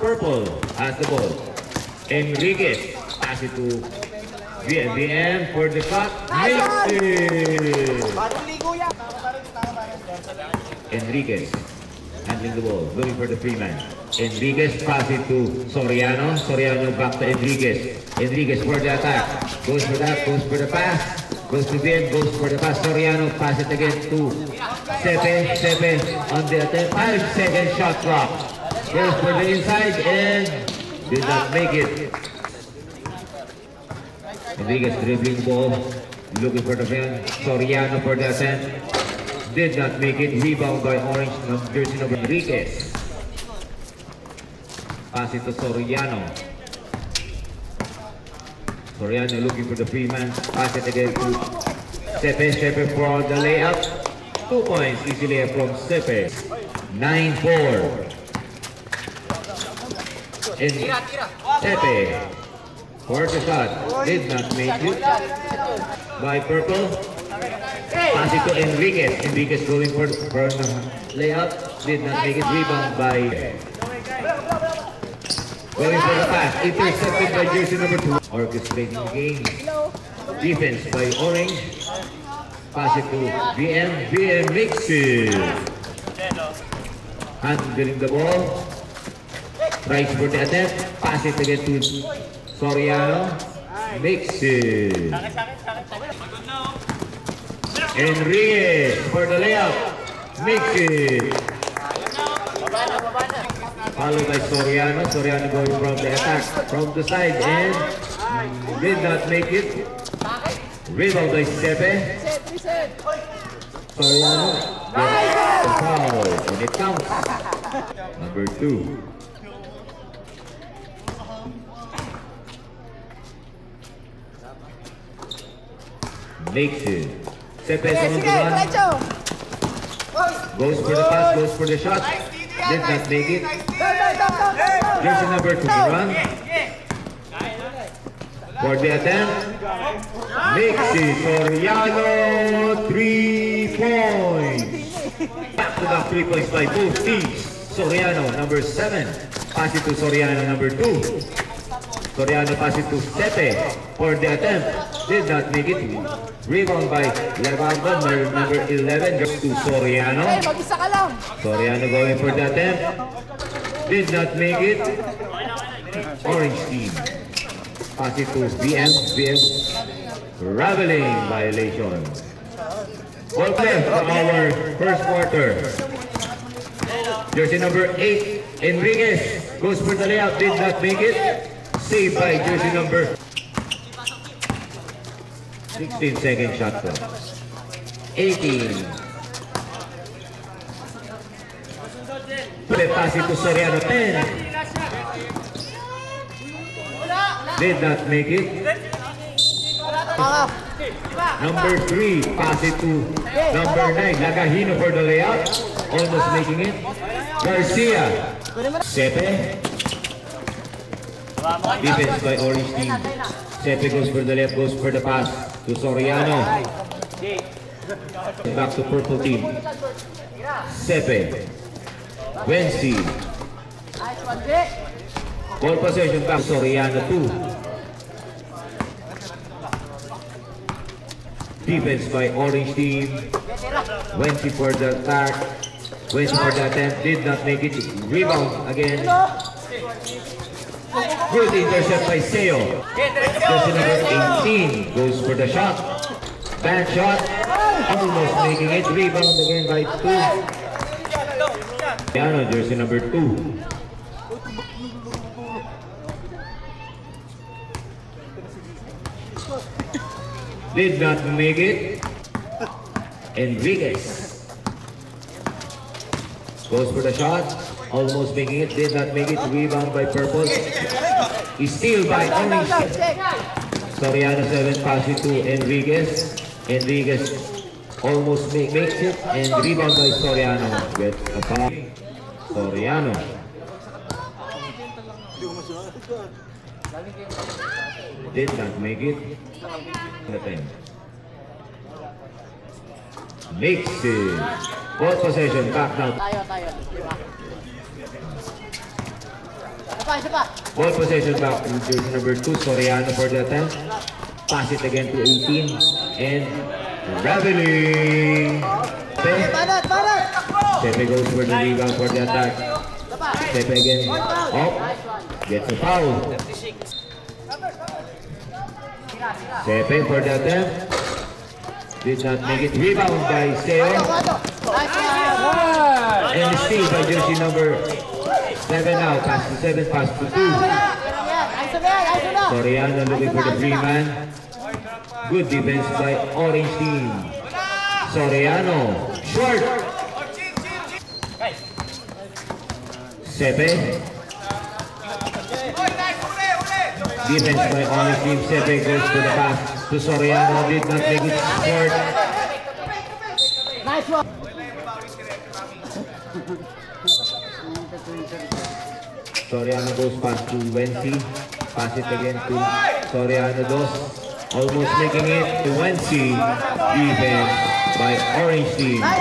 Purple has the ball. Enriquez pass it to VM for the shot. Makes it. Enriquez handling the ball, looking for the free man. Enriquez pass it to Soriano. Soriano back to Enriquez. Enriquez for the attack. Goes for that, goes for the pass. Goes to VM, goes for the pass. Soriano pass it again to Sepe. Sepe on the attempt. 5-second shot clock. Goes for the inside and did not make it. Enriquez dribbling ball, looking for the man. Soriano for the attempt. Did not make it. Rebound by Orange, jersey number Enriquez. Pass it to Soriano. Soriano looking for the free man. Pass it again to Sepe. Sepe for the layup. 2 points easily from Sepe. 9-4. And Sepe for the shot. Did not make it. By Purple. Pass it to Enriquez. Enriquez going for the layup. Did not make it. Rebound by going for the pass. Intercepted by jersey number 2. Orchestrating the game. Defense by Orange. Pass it to VM. VM makes it. Handling the ball. Tries for the attempt. Pass it again to Soriano. Makes it. Enriquez for the layup. Makes it. Followed by Soriano. Soriano going from the attack from the side and did not make it. Rebound by Sepe. Soriano gets the foul and it counts. Number 2. Makes it. Sepe on the run. Goes for the pass, goes for the shot. Did not make it. Jersey number 2 run. For the attempt. Makes it. Soriano 3 points. Back-to-back 3 points by both teams. Soriano number 7. Pass it to Soriano number 2. Soriano pass it to Sepe for the attempt. Did not make it. Rebound by Lervando, number 11, just to Soriano. Soriano going for the attempt. Did not make it. Orange team. Pass it to VM. VM. Raveling violation. Ball play for our first quarter. Jersey number 8, Enriquez. Goes for the layup. Did not make it. Saved by jersey number 16-second shot clock. 18. Pass it to Soriano. 10. Did not make it. Number 3. Pass it to number 9. Lagahino for the layup. Almost making it. Garcia. Sepe. Defense by Orange team. Sepe goes for the left, goes for the pass to Soriano. Back to purple team. Sepe. Wensi. Ball possession back to Soriano 2. Defense by Orange team. Wensi for the attack. Wensi for the attempt. Did not make it. Rebound again. Good intercept by Seo. Jersey number 18 goes for the shot. Bad shot. Almost making it. Rebound again by 2. Piano, jersey number 2. Did not make it. Enriquez goes for the shot. Almost making it, did not make it. Rebound by Purple. Steal by Orange. Soriano 7 pass it to Enriquez. Enriquez almost makes it and rebound by Soriano. Gets a foul. Soriano. Did not make it. Makes it. Ball possession back now. Ball possession back to jersey number 2, Soriano for the attempt. Pass it again to 18. And traveling. Sepe goes for the rebound for the attack. Sepe again. Up. Gets a foul. Sepe for the attempt. Did not make it. Rebound by Seo. And the steal by jersey number 7 now. Pass to 7, pass to 2. Soriano looking for the 3-man. Good defense by Orange team. Soriano. Short. Sepe. Defense by Orange team. Sepe goes to the pass to Soriano. Did not make it short. Nice one. Soriano goes past to Wensi. Pass it again to Soriano Dos. Almost making it to Wensi. Defense by Orange team. Goes out.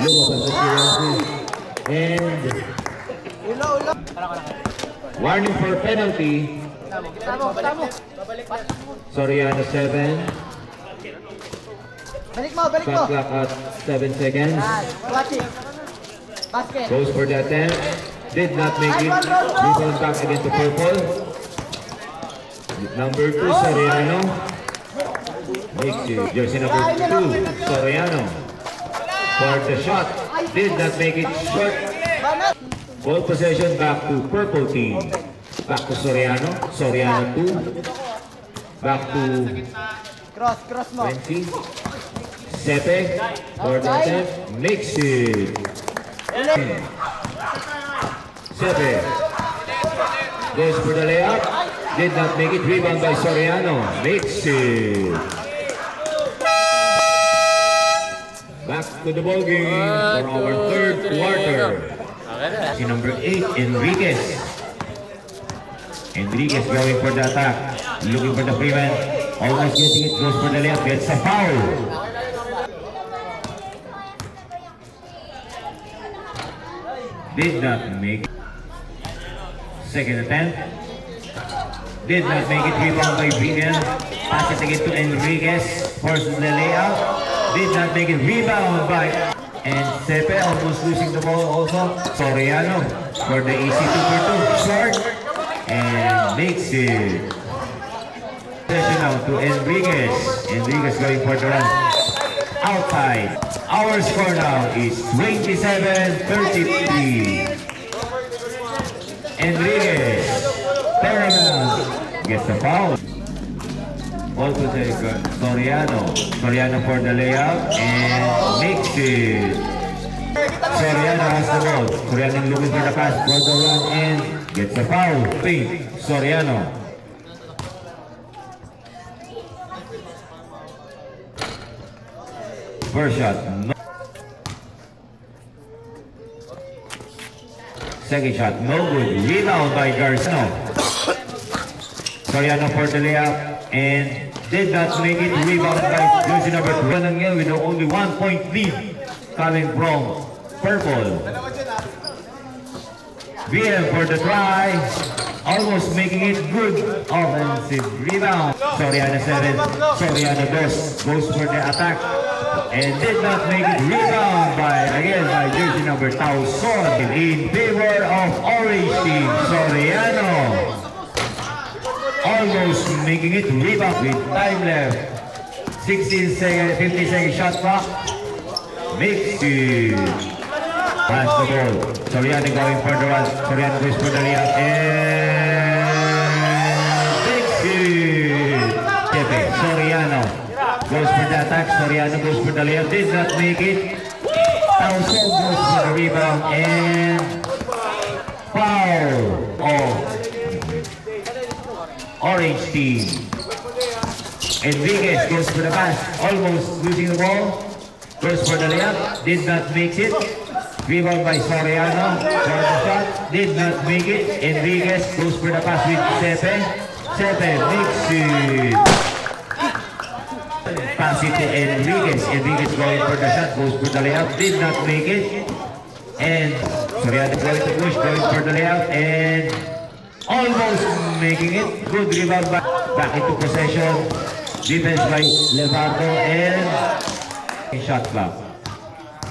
Lumabas sa si Wensi. And warning for penalty. Soriano 7. Balik mo. Shot clock at 7 seconds. Watch it. Basket. Goes for the attempt. Did not make it. Rebound back again to Purple. Number 2, Soriano. Makes it. Jersey number 2, Soriano. For the shot. Did not make it short. Ball possession back to Purple team. Back to Soriano. Soriano 2. Back to Cross mo. Wensi. Sepe. For the attempt. Makes it. Sepe. Goes for the layup. Did not make it. Rebound by Soriano. Makes it. Back to the ball game for our third quarter. Si number 8, Enriquez. Enriquez going for the attack. Looking for the free man. Almost getting it. Goes for the layup. Gets a foul. Did not make it. Second attempt. Did not make it. Rebound by Bingen. Pass it again to Enriquez. Forces the layup. Did not make it. Rebound by and Sepe almost losing the ball also. Soriano for the easy 2-for-2 short and makes it. Possession now to Enriquez. Enriquez going for the run outside. Our score now is 27-33. Enriquez, turnaround, gets the foul. Ball to the Soriano. Soriano for the layup and makes it. Soriano has the ball. Soriano looking for the pass for the run and gets the foul. Paint. Soriano. First shot. No. Second shot. No good. Rebound by Garcino. Soriano for the layup and did not make it. Rebound by jersey number 2 with only 1 point lead coming from Purple. VM for the try. Almost making it. Good offensive rebound. Soriano 7. Soriano goes for the attack and did not make it. Rebound by jersey number Tauson in favor of Orange team. Soriano almost making it. Rebound with time left. 15 second shot clock. Makes it. Pass the ball. Soriano going for the run. Soriano goes for the layup and makes it. Sepe. Soriano goes for the attack. Soriano goes for the layup. Did not make it. Tauson goes for the rebound and foul of Orange team. Enriquez goes for the pass, almost losing the ball. Goes for the layup, did not make it. Rebound by Soriano for the shot, did not make it. Enriquez goes for the pass with Sepe. Sepe makes it. Pass it to Enriquez. Enriquez going for the shot, goes for the layup, did not make it. And Soriano going to push, going for the layout, and almost making it. Good rebound back into possession. Defense by Levanto and shot clock.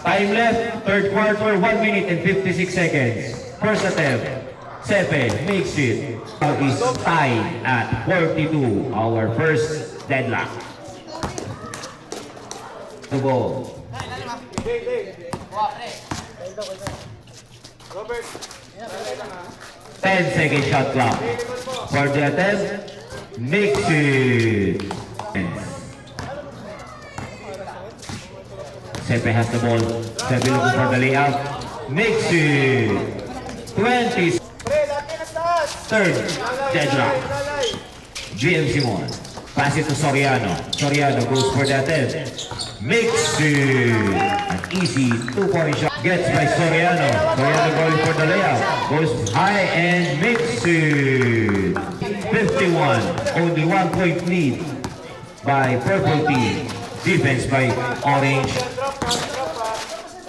Time left, third quarter, 1 minute and 56 seconds. First attempt, Sepe makes it. Now is tied at 42, our first deadlock. The ball. 10-second shot clock. For the attempt, makes it. Sepe has the ball. Sepe looking for the layout. Makes it. 20. Third deadlock. GM Simon. Pass it to Soriano. Soriano goes for the attempt. Makes it. An easy 2-point shot. Gets by Soriano. Soriano going for the layout. Goes high and makes it. 51. Only 1 point lead by purple team. Defense by orange.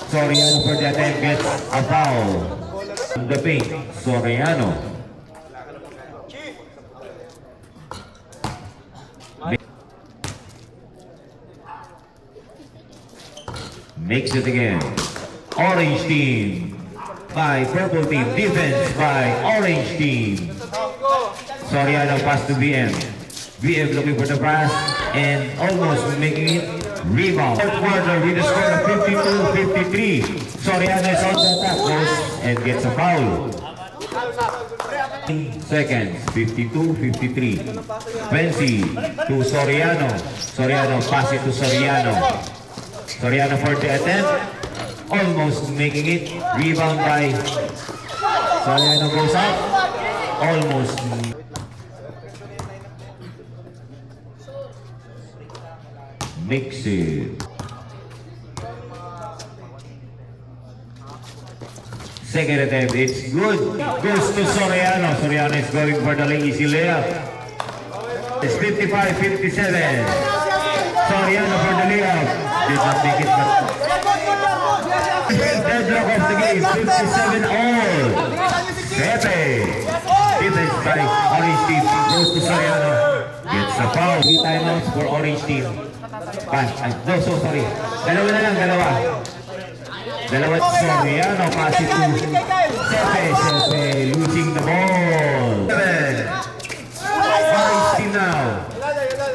Soriano for the attempt gets a foul. The paint. Soriano. Makes it again. Orange team by purple team. Defense by orange team. Soriano pass to BM. BM looking for the pass and almost making it. Rebound. Third quarter with a score of 52-53. Soriano is on the attack. Goes and gets a foul. Seconds. 52-53. Pensi to Soriano. Soriano pass it to Soriano. Soriano for the attempt. Almost making it. Rebound by Soriano goes up. Almost. Makes it. Second attempt. It's good. Goes to Soriano. Soriano is going for the easy layup. It's 55-57. Soriano for the layup. Did not make it. Deadlock of the game. 57 all. Sepe. Defense by orange team. Goes to Soriano. Gets a foul. 3 timeouts for orange team. No, so sorry. Dalawa na lang, dalawa. Dalawa. Soriano. Pass it to Sepe. Sepe losing the ball. 7. Orange team now.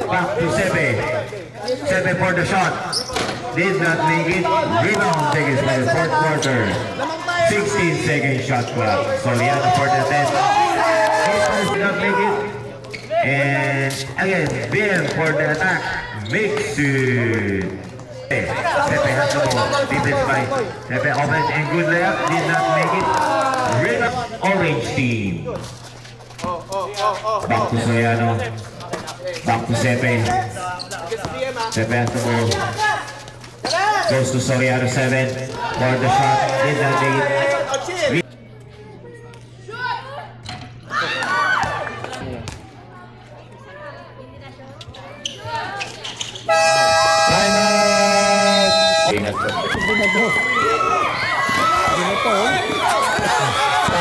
Back to Sepe. Sepe for the shot. Did not make it. Rebound taken by the fourth quarter. 16-second shot clock. Soriano for the 10. Did not make it. And again, BM for the attack. Makes it. Sepe has the ball. Defense by Sepe offense and good layup. Did not make it. Rebound orange team. Back to Soriano. Back to Sepe. Sepe has the ball. Goes to Soriano 7 for the shot. Did not make it.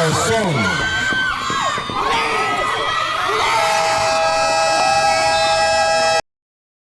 Timeout.